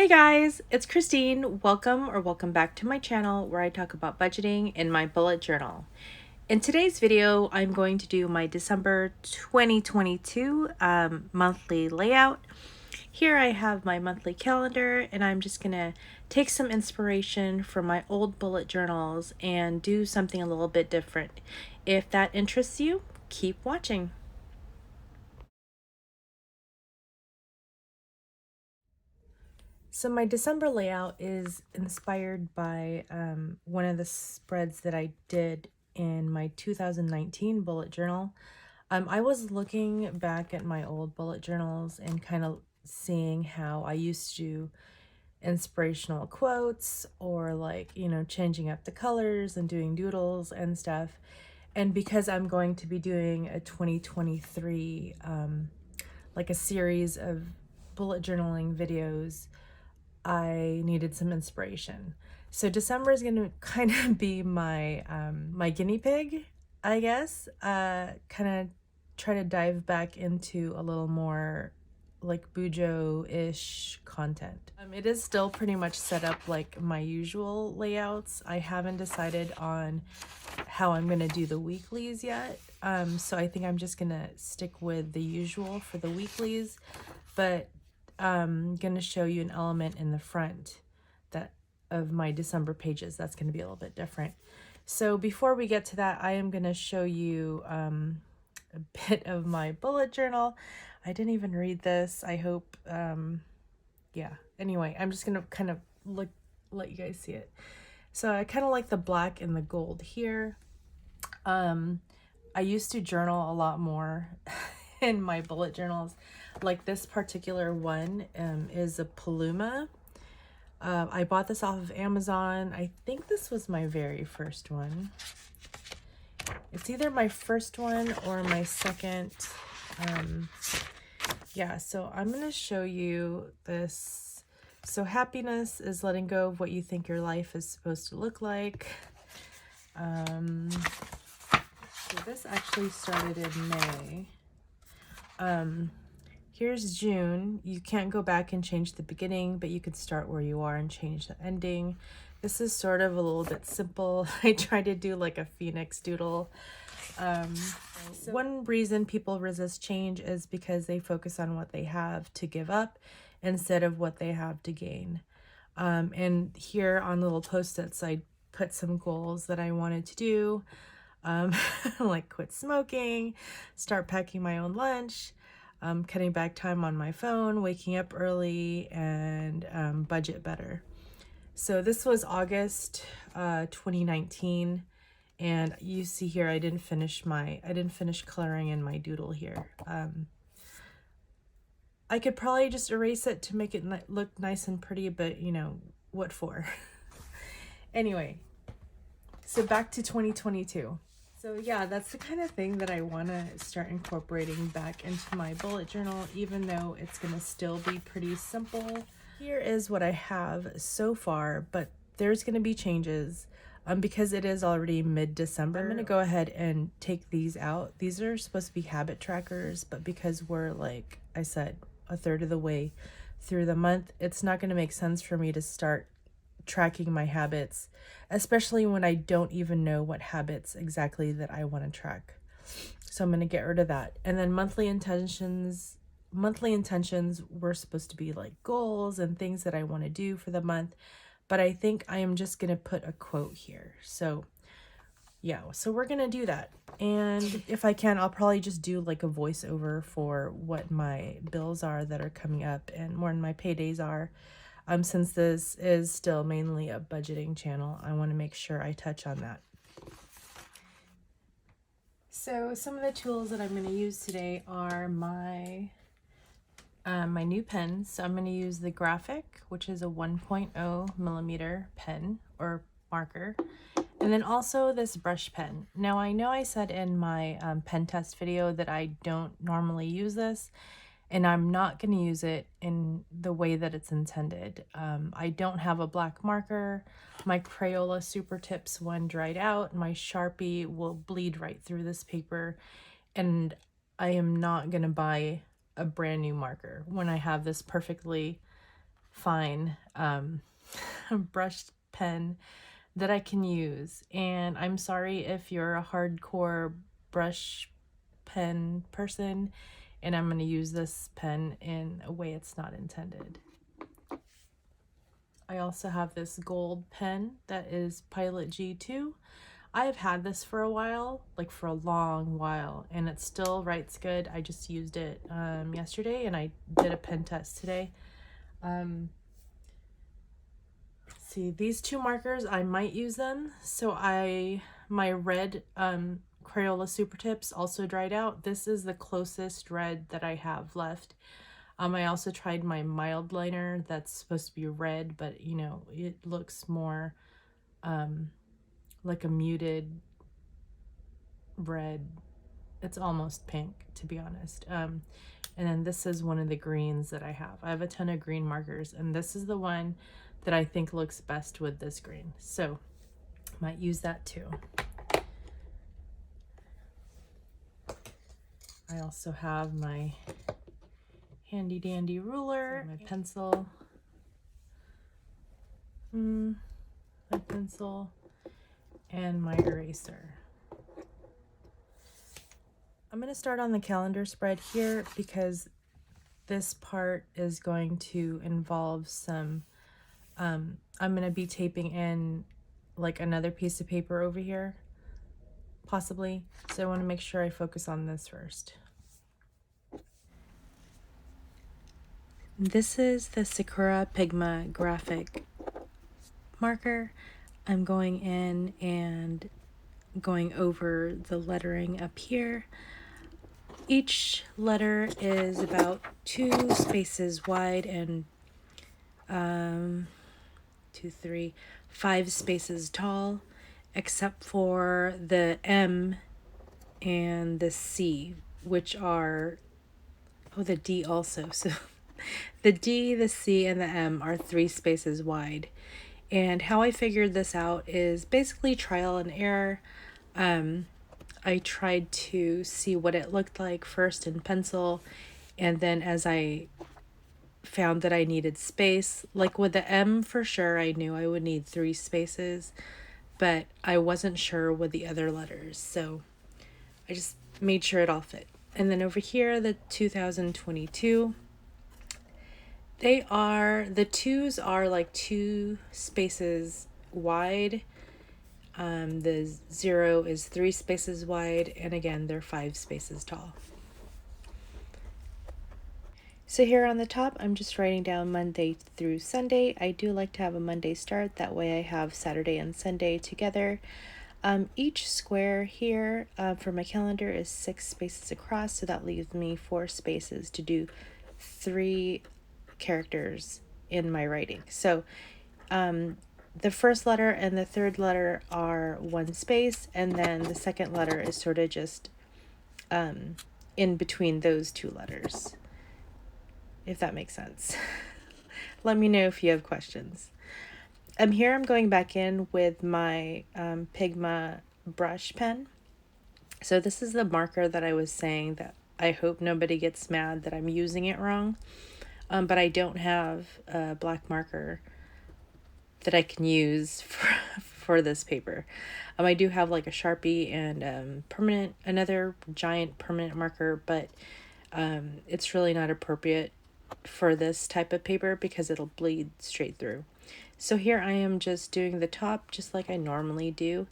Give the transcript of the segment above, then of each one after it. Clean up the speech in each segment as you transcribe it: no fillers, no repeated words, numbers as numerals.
Hey guys, it's Christine. Welcome back to my channel where I talk about budgeting in my bullet journal. In today's video, I'm going to do my December 2022 monthly layout. Here I have my monthly calendar, and I'm just gonna take some inspiration from my old bullet journals and do something a little bit different. If that interests you, keep watching. So my December layout is inspired by one of the spreads that I did in my 2019 bullet journal. I was looking back at my old bullet journals and kind of seeing how I used to do inspirational quotes or changing up the colors and doing doodles and stuff. And because I'm going to be doing a 2023, like a series of bullet journaling videos, I needed some inspiration. So December is going to kind of be my my guinea pig, I guess. Kind of try to dive back into a little more like Bujo-ish content. It is still pretty much set up like my usual layouts. I haven't decided on how I'm going to do the weeklies yet. So I think I'm just going to stick with the usual for the weeklies, but I'm going to show you an element in the front that of my December pages that's going to be a little bit different. So before we get to that, I am going to show you a bit of my bullet journal. I didn't even read this. I hope, yeah. Anyway, I'm just going to kind of let you guys see it. So I kind of like the black and the gold here. I used to journal a lot more in my bullet journals. Like this particular one is a Pigma. I bought this off of Amazon. I think this was my very first one. It's either my first one or my second. Yeah, so I'm going to show you this. So happiness is letting go of what you think your life is supposed to look like. So this actually started in May. Here's June. You can't go back and change the beginning, but you could start where you are and change the ending. This is sort of a little bit simple. I tried to do like a phoenix doodle. One reason people resist change is because they focus on what they have to give up instead of what they have to gain. And here on little post-its, I put some goals that I wanted to do, like quit smoking, start packing my own lunch, cutting back time on my phone, waking up early, and budget better. So this was August 2019, and you see here I didn't finish coloring in my doodle here. I could probably just erase it to make it look nice and pretty, but you know, what for? Anyway, so back to 2022. So yeah, that's the kind of thing that I want to start incorporating back into my bullet journal, even though it's going to still be pretty simple. Here is what I have so far, but there's going to be changes because it is already mid-December. I'm going to go ahead and take these out. These are supposed to be habit trackers, but because we're, like I said, a third of the way through the month, it's not going to make sense for me to start tracking my habits, especially when I don't even know what habits exactly that I want to track. So I'm going to get rid of that. And then monthly intentions were supposed to be like goals and things that I want to do for the month, but I think I am just going to put a quote here. So yeah, so we're going to do that. And if I can, I'll probably just do like a voiceover for what my bills are that are coming up and more than my paydays are. Since this is still mainly a budgeting channel, I want to make sure I touch on that. So some of the tools that I'm going to use today are my new pens. So I'm going to use the Graphic, which is a 1.0 millimeter pen or marker. And then also this brush pen. Now I know I said in my pen test video that I don't normally use this, and I'm not going to use it in the way that it's intended. I don't have a black marker. My Crayola Super Tips one dried out. My Sharpie will bleed right through this paper, and I am not going to buy a brand new marker when I have this perfectly fine brush pen that I can use. And I'm sorry if you're a hardcore brush pen person and I'm going to use this pen in a way it's not intended. I also have this gold pen that is Pilot G2. I've had this for a while, like for a long while, and it still writes good. I just used it yesterday, and I did a pen test today. See, these two markers, I might use them. So my red Crayola Super Tips also dried out. This is the closest red that I have left. I also tried my mild liner that's supposed to be red, but you know, it looks more like a muted red. It's almost pink, to be honest. And then this is one of the greens that I have. I have a ton of green markers, and this is the one that I think looks best with this green. So might use that too. I also have my handy dandy ruler, my pencil, and my eraser. I'm going to start on the calendar spread here because this part is going to involve some, I'm going to be taping in like another piece of paper over here, possibly. So I want to make sure I focus on this first. This is the Sakura Pigma graphic marker. I'm going in and going over the lettering up here. Each letter is about 2 spaces wide and 5 spaces tall, except for the M and the C, which are, the D also. So the D, the C, and the M are 3 spaces wide. And how I figured this out is basically trial and error. I tried to see what it looked like first in pencil, and then as I found that I needed space, like with the M for sure, I knew I would need 3 spaces, but I wasn't sure with the other letters, so I just made sure it all fit. And then over here, the 2022, the 2s are like 2 spaces wide. The 0 is 3 spaces wide, and again, they're 5 spaces tall. So here on the top, I'm just writing down Monday through Sunday. I do like to have a Monday start. That way I have Saturday and Sunday together. Each square here for my calendar is 6 spaces across, so that leaves me 4 spaces to do 3 characters in my writing. So the first letter and the third letter are 1 space, and then the second letter is sort of just in between those 2 letters, if that makes sense. Let me know if you have questions. Here I'm going back in with my Pigma brush pen. So this is the marker that I was saying that I hope nobody gets mad that I'm using it wrong. But I don't have a black marker that I can use for this paper. I do have like a Sharpie and another giant permanent marker, but it's really not appropriate for this type of paper because it'll bleed straight through. So here I am just doing the top just like I normally do.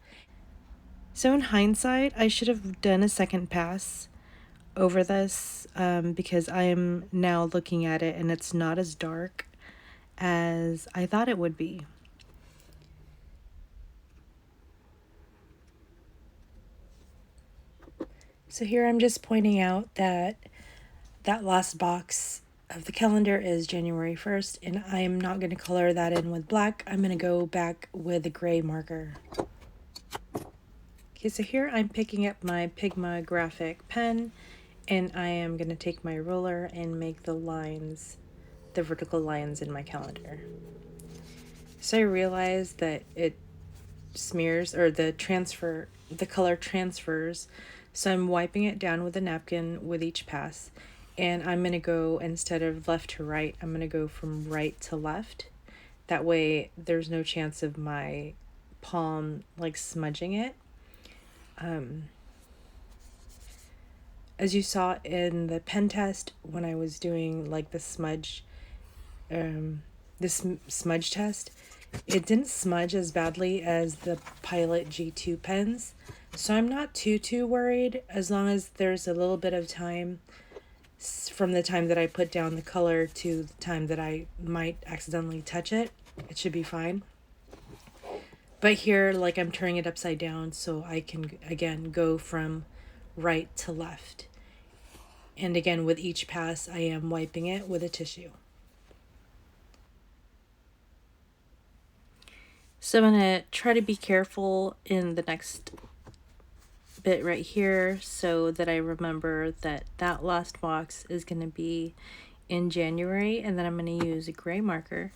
So in hindsight, I should have done a second pass over this because I am now looking at it and it's not as dark as I thought it would be. So here I'm just pointing out that last box of the calendar is January 1st, and I am not going to color that in with black. I'm going to go back with a gray marker. Okay, so here I'm picking up my Pigma graphic pen, and I am going to take my ruler and make the lines, the vertical lines in my calendar. So I realized that it smears, or the color transfers, so I'm wiping it down with a napkin with each pass. And I'm going to go, instead of left to right, I'm going to go from right to left. That way there's no chance of my palm like smudging it. As you saw in the pen test, when I was doing like the smudge test, it didn't smudge as badly as the Pilot G2 pens. So I'm not too worried, as long as there's a little bit of time from the time that I put down the color to the time that I might accidentally touch it. It should be fine. But here, like, I'm turning it upside down so I can, again, go from right to left. And again, with each pass, I am wiping it with a tissue. So I'm going to try to be careful in the next bit right here so that I remember that that last box is going to be in January, and then I'm going to use a gray marker.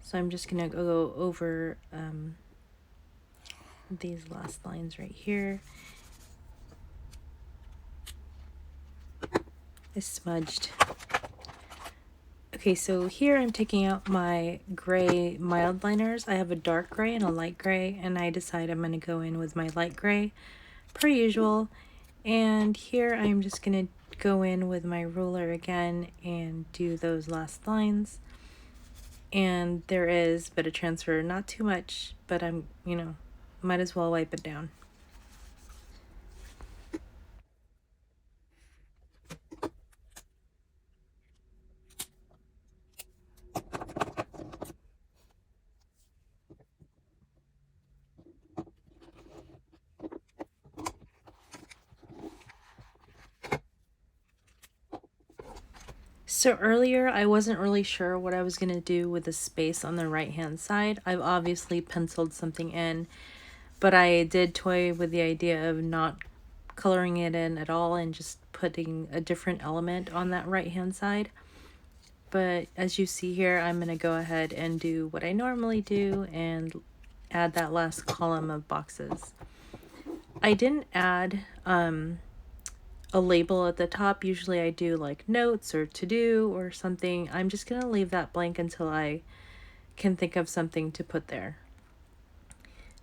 So I'm just going to go over these last lines right here. It's smudged. Okay, so here I'm taking out my gray mild liners. I have a dark gray and a light gray, and I decide I'm going to go in with my light gray per usual. And here I'm just going to go in with my ruler again and do those last lines. And there is a bit of transfer, not too much, but I'm, might as well wipe it down. So earlier, I wasn't really sure what I was going to do with the space on the right-hand side. I've obviously penciled something in, but I did toy with the idea of not coloring it in at all and just putting a different element on that right-hand side. But as you see here, I'm going to go ahead and do what I normally do and add that last column of boxes. I didn't add a label at the top. Usually I do like notes or to do or something. I'm just going to leave that blank until I can think of something to put there.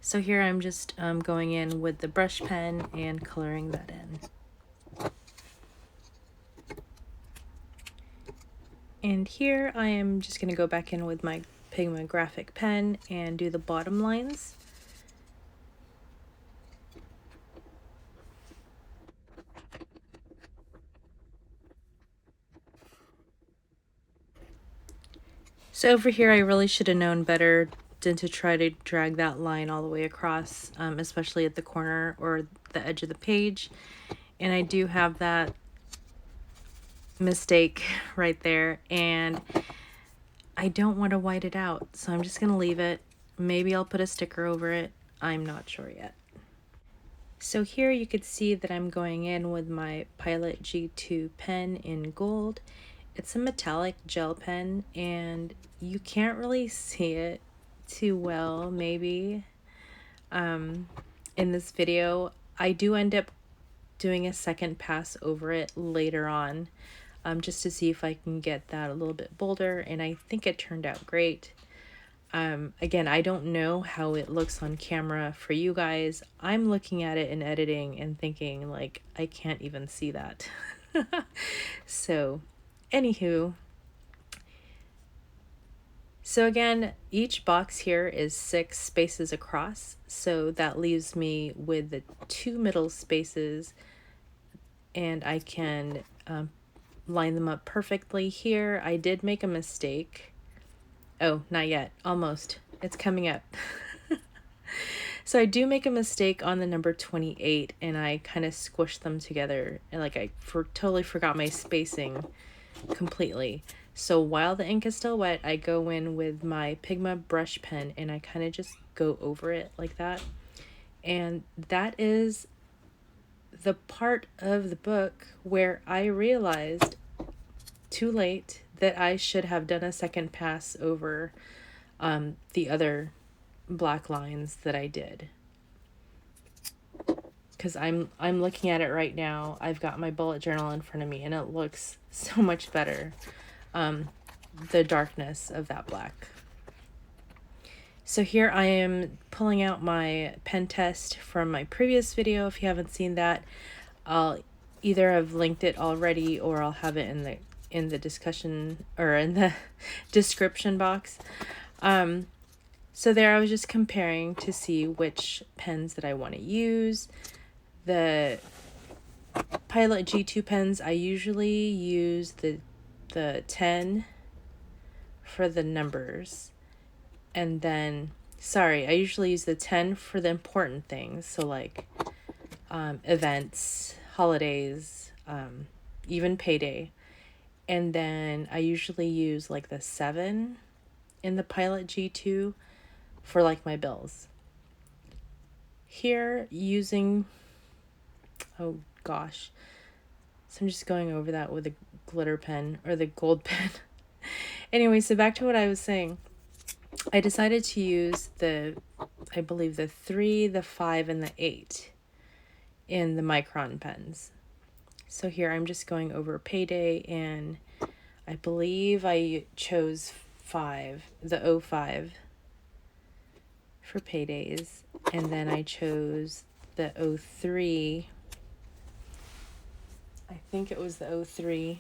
So here I'm just going in with the brush pen and coloring that in. And here I am just going to go back in with my Pigma graphic pen and do the bottom lines. So over here I really should have known better than to try to drag that line all the way across, especially at the corner or the edge of the page. And I do have that mistake right there, and I don't want to white it out, so I'm just going to leave it. Maybe I'll put a sticker over it. I'm not sure yet. So here you could see that I'm going in with my Pilot G2 pen in gold. It's a metallic gel pen, and you can't really see it too well, maybe, in this video. I do end up doing a second pass over it later on, just to see if I can get that a little bit bolder, and I think it turned out great. Again, I don't know how it looks on camera for you guys. I'm looking at it in editing and thinking, like, I can't even see that. So, anywho. So again, each box here is 6 spaces across, so that leaves me with the 2 middle spaces, and I can line them up perfectly here. I did make a mistake. Oh, not yet. Almost. It's coming up. So I do make a mistake on the number 28, and I kind of squished them together, and like I totally forgot my spacing completely. So while the ink is still wet, I go in with my Pigma brush pen and I kind of just go over it like that. And that is the part of the book where I realized too late that I should have done a second pass over the other black lines that I did. because I'm looking at it right now. I've got my bullet journal in front of me, and it looks so much better. The darkness of that black. So here I am pulling out my pen test from my previous video. If you haven't seen that, I'll either have linked it already or I'll have it in the discussion or in the description box. So there I was just comparing to see which pens that I want to use. The Pilot G2 pens, I usually use the 10 for the numbers. And then, sorry, I usually use the 10 for the important things. So like events, holidays, even payday. And then I usually use like the 7 in the Pilot G2 for like my bills. Here using, oh gosh, so I'm just going over that with a glitter pen or the gold pen. Anyway, so back to what I was saying. I decided to use I believe the 3, the 5, and the 8 in the Micron pens. So here I'm just going over payday, and I believe I chose 5, the 05 for paydays, and then I chose the 03. I think it was the 03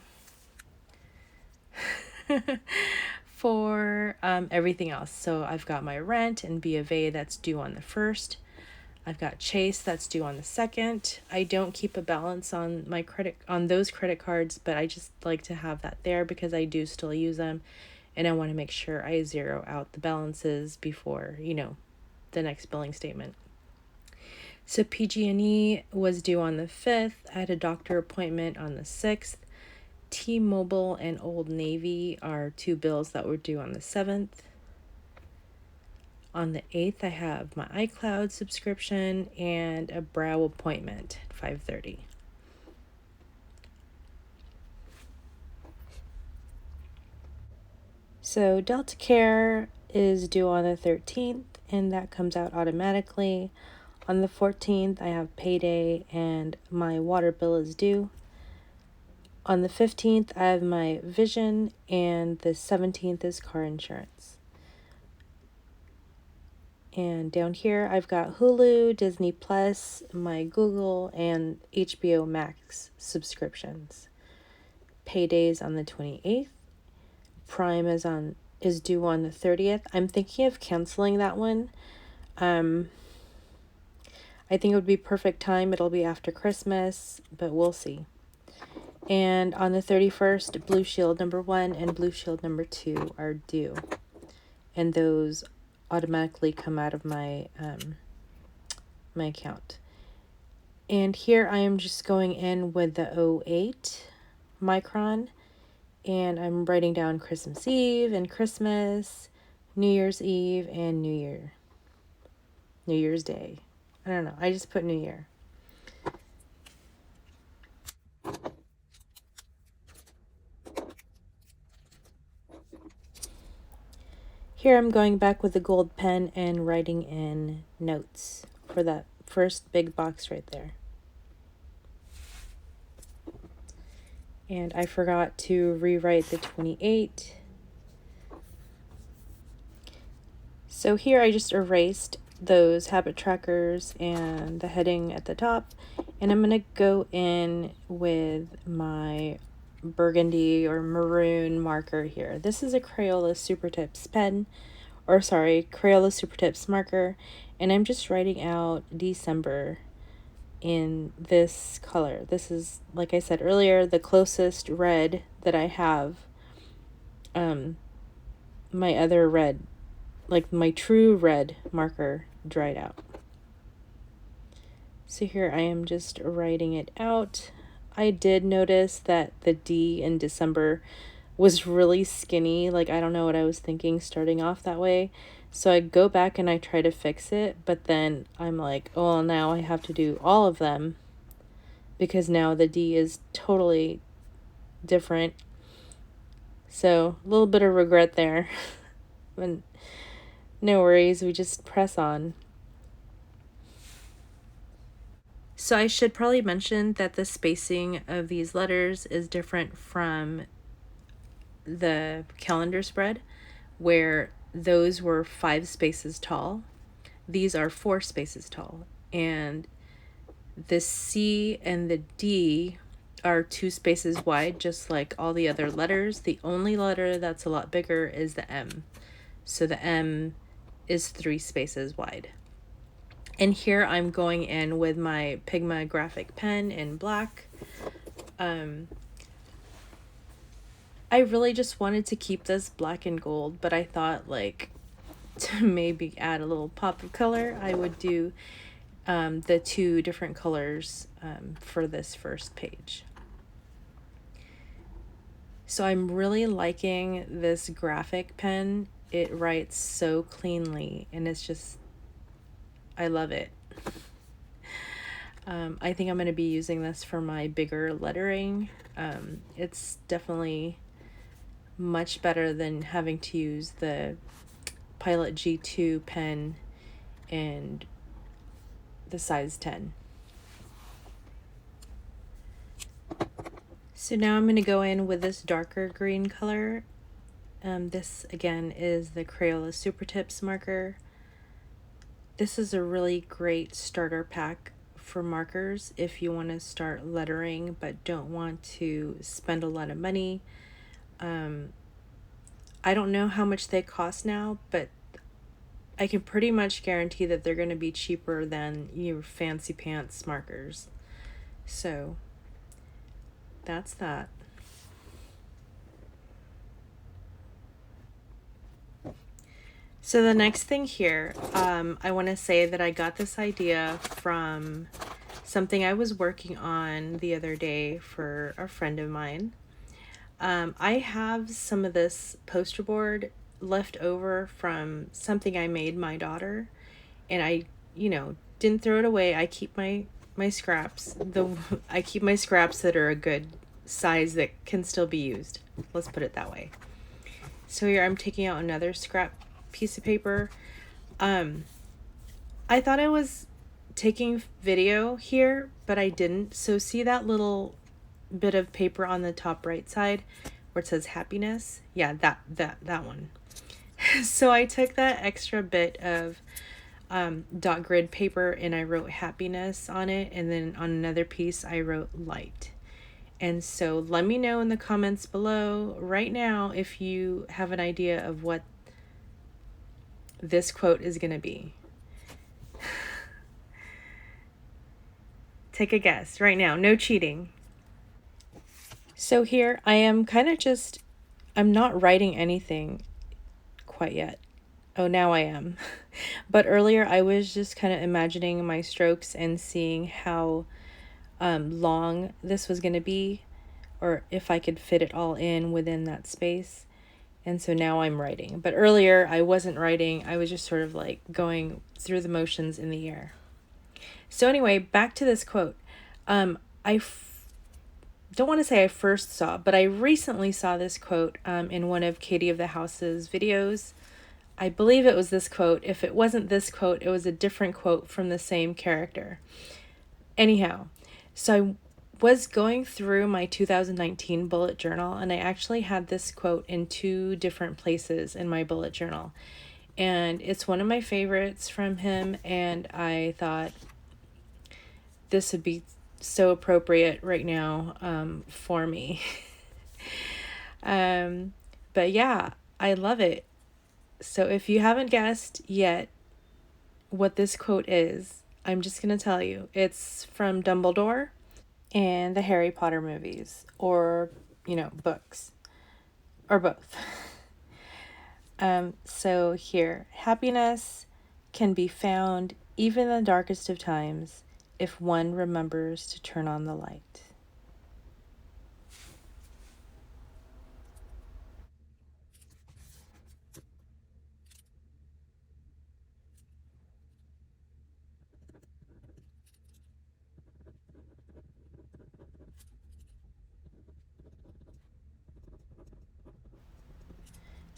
for everything else. So I've got my rent and B of A that's due on the 1st. I've got Chase that's due on the 2nd. I don't keep a balance on those credit cards, but I just like to have that there because I do still use them, and I want to make sure I zero out the balances before, the next billing statement. So PG&E was due on the 5th. I had a doctor appointment on the 6th. T-Mobile and Old Navy are 2 bills that were due on the 7th. On the 8th, I have my iCloud subscription and a brow appointment at 5:30. So Delta Care is due on the 13th, and that comes out automatically. On the 14th, I have payday, and my water bill is due. On the 15th, I have my vision, and the 17th is car insurance. And down here, I've got Hulu, Disney Plus, my Google, and HBO Max subscriptions. Payday's on the 28th. Prime is due on the 30th. I'm thinking of canceling that one. I think it would be perfect time. It'll be after Christmas, but we'll see. And on the 31st, Blue Shield number 1 and Blue Shield number 2 are due. And those automatically come out of my my account. And here I am just going in with the 08 Micron, and I'm writing down Christmas Eve and Christmas, New Year's Eve, and New Year's Day. I don't know. I just put New Year. Here I'm going back with the gold pen and writing in notes for that first big box right there. And I forgot to rewrite the 28. So here I just erased those habit trackers and the heading at the top, and I'm going to go in with my burgundy or maroon marker here. This is a Crayola Super Tips pen, Crayola Super Tips marker, and I'm just writing out December in this color. This is, like I said earlier, the closest red that I have. My other red, like my true red marker, dried out. So here I am just writing it out. I did notice that the D in December was really skinny. Like, I don't know what I was thinking starting off that way. So I go back and I try to fix it, but then I'm like, oh, well, now I have to do all of them because now the D is totally different. So a little bit of regret there. But no worries, we just press on. So I should probably mention that the spacing of these letters is different from the calendar spread, where those were 5 spaces tall. These are 4 spaces tall. And the C and the D are 2 spaces wide, just like all the other letters. The only letter that's a lot bigger is the M. So the M is 3 spaces wide. And here I'm going in with my Pigma graphic pen in black. I really just wanted to keep this black and gold, but I thought, like, to maybe add a little pop of color, I would do the 2 different colors for this first page. So I'm really liking this graphic pen. It writes so cleanly, and it's just, I love it. I think I'm going to be using this for my bigger lettering. It's definitely much better than having to use the Pilot G2 pen and the size 10. So now I'm going to go in with this darker green color. This again is the Crayola Super Tips marker. This is a really great starter pack for markers if you want to start lettering but don't want to spend a lot of money. I don't know how much they cost now, but I can pretty much guarantee that they're going to be cheaper than your fancy pants markers. So that's that. So the next thing here, I want to say that I got this idea from something I was working on the other day for a friend of mine. I have some of this poster board left over from something I made my daughter, and I, didn't throw it away. I keep my scraps. I keep my scraps that are a good size that can still be used. Let's put it that way. So here I'm taking out another scrap piece of paper. I thought I was taking video here, but I didn't. So see that little bit of paper on the top right side where it says happiness? Yeah, that one. So I took that extra bit of dot grid paper and I wrote happiness on it, and then on another piece I wrote light. And so let me know in the comments below right now if you have an idea of what this quote is going to be. Take a guess right now, no cheating. So here I am I'm not writing anything quite yet. Oh, now I am. But earlier I was just kind of imagining my strokes and seeing how long this was going to be, or if I could fit it all in within that space. And so now I'm writing. But earlier I wasn't writing. I was just sort of like going through the motions in the air. So anyway, back to this quote. Don't want to say I first saw, but I recently saw this quote in one of Katie of the House's videos. I believe it was this quote. If it wasn't this quote, it was a different quote from the same character. Anyhow, so I was going through my 2019 bullet journal, and I actually had this quote in 2 different places in my bullet journal. And it's one of my favorites from him, and I thought this would be so appropriate right now for me. But yeah, I love it. So if you haven't guessed yet what this quote is, I'm just going to tell you. It's from Dumbledore and the Harry Potter movies, or, books, or both. So here, happiness can be found even in the darkest of times if one remembers to turn on the light.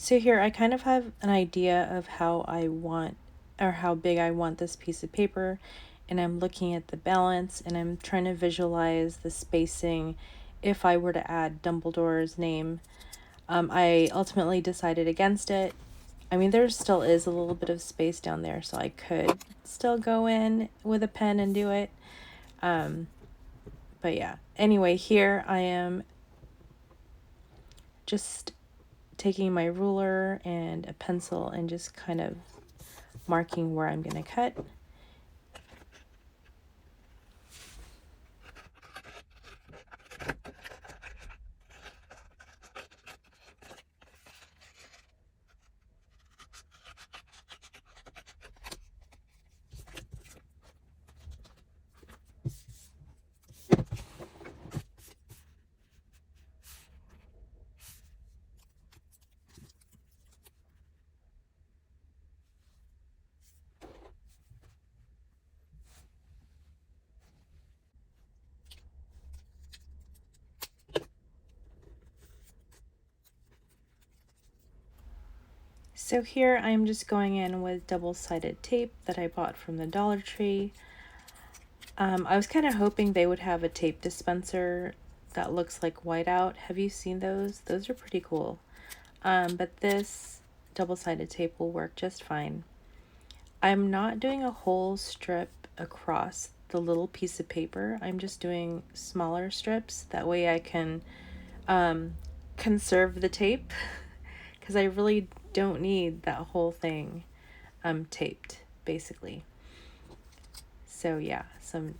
So here I kind of have an idea of how I want, or how big I want this piece of paper, and I'm looking at the balance, and I'm trying to visualize the spacing if I were to add Dumbledore's name. I ultimately decided against it. I mean, there still is a little bit of space down there, so I could still go in with a pen and do it. But yeah, anyway, here I am just taking my ruler and a pencil and just kind of marking where I'm going to cut. So here I'm just going in with double-sided tape that I bought from the Dollar Tree. I was kind of hoping they would have a tape dispenser that looks like whiteout. Have you seen those? Those are pretty cool. But this double-sided tape will work just fine. I'm not doing a whole strip across the little piece of paper. I'm just doing smaller strips. That way I can conserve the tape because I really don't need that whole thing taped, basically. So yeah, so I'm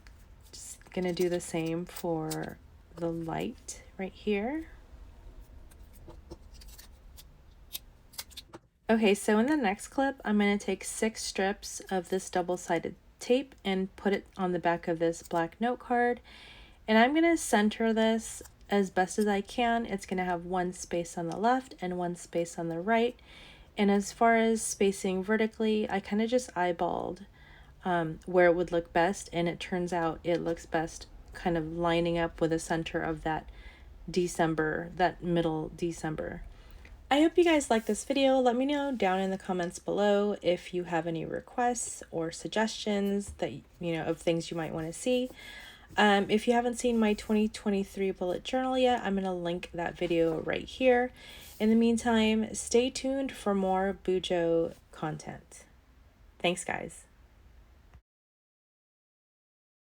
just gonna do the same for the light right here. Okay, so in the next clip, I'm going to take 6 strips of this double-sided tape and put it on the back of this black note card. And I'm going to center this as best as I can. It's going to have one space on the left and one space on the right. And as far as spacing vertically, I kind of just eyeballed where it would look best. And it turns out it looks best kind of lining up with the center of that December, that middle December. I hope you guys like this video. Let me know down in the comments below if you have any requests or suggestions that, of things you might want to see. If you haven't seen my 2023 bullet journal yet, I'm going to link that video right here. In the meantime, stay tuned for more Bujo content. Thanks, guys.